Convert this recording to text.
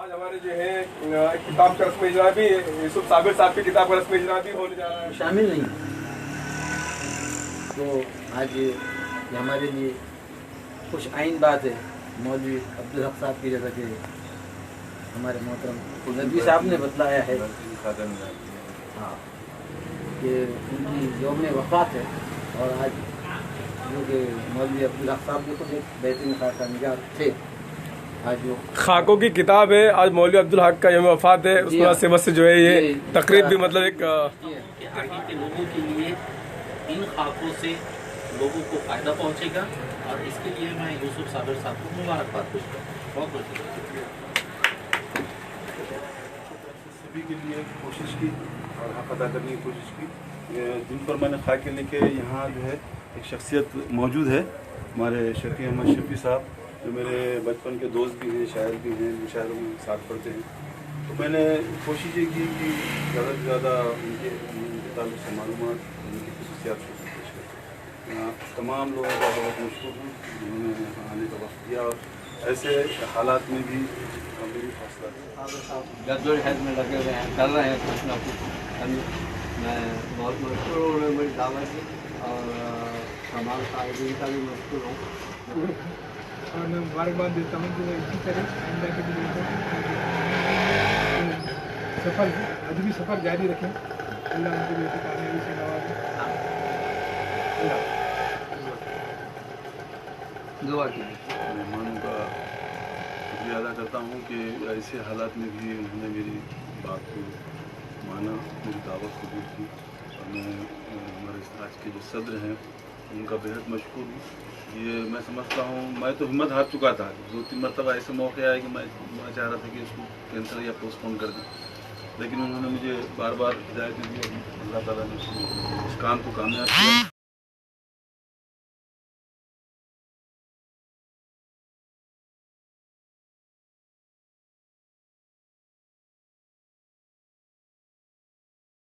आज हमारे जो है किताब का रस्म इजरा भी यूसुफ साबिर साहब की किताब का रस्म इजरा भी होने जा रहा है, शामिल नहीं। तो आज ये हमारे लिए कुछ आइन बात है। मौलवी अब्दुल हक साहब की, जैसा कि हमारे मोहतरम नदवी साहब ने बतलाया है, हाँ, कि उनकी यौम वफ़ात है। और आज क्योंकि मौलवी अब्दुल हक साहब भी खुद एक बेहतरीन खाका निगार थे, आज वो खाकों की किताब है। आज मौलवी अब्दुल हक का यौम वफ़ात है, उस मुनासिबत से जो है ये तकरीब भी मतलब एक आगे के लोगों के लिए इन खाकों से लोगों को फ़ायदा पहुंचेगा, और इसके लिए मैं यूसुफ साबिर साहब को मुबारकबाद पेश करता हूँ। बहुत बहुत शुक्रिया। सभी के लिए कोशिश की और हक अदा करने की कोशिश की। जिन पर मैंने खाके लेके यहाँ जो है एक शख्सियत मौजूद है, हमारे शफी अहमद शफी साहब, जो मेरे बचपन के दोस्त भी हैं, शायर भी हैं, मुशायरों में साथ पढ़ते हैं। तो मैंने कोशिश ये की कि ज़्यादा से ज़्यादा उनके ताल्लुक़ से मालूमात, उनकी खसूसियात को पेश करें। यहाँ तमाम लोगों का बहुत मशहूर हूँ जिन्होंने यहाँ आने का वक्त दिया, और ऐसे हालात में भी मेरी हौसला जद्दोजहद में लगे हुए हैं, कर रहे हैं कुछ ना कुछ। मैं बहुत मशहूर हूँ, उन्होंने मेरी दावत की, और तमाम साहिबीन का भी मशहूर हूँ। और मैं मुबारकबाद देता हूँ कि वो इसी तरह आइंदा के लिए सफ़र अदबी सफ़र जारी रखें। अल्लाह उनके लिए कामयाबी से नवाजे। दुआ कीजिए। मेहमानों का शुक्रिया अदा करता हूँ कि ऐसे हालात में भी उन्होंने मेरी बात को माना, मेरी दावत कबूल की। और मैं हमारे आज के जो सदर हैं उनका बेहद मशहूर हूँ। ये मैं समझता हूँ, मैं तो हिम्मत हार चुका था, 2-3 मरतबा ऐसे मौके आए कि मैं चाह रहा था कि इसको कैंसिल या पोस्टपोन कर दें, लेकिन उन्होंने मुझे बार बार हिदायत दी। अल्लाह ताला ने इस काम को कामयाब किया।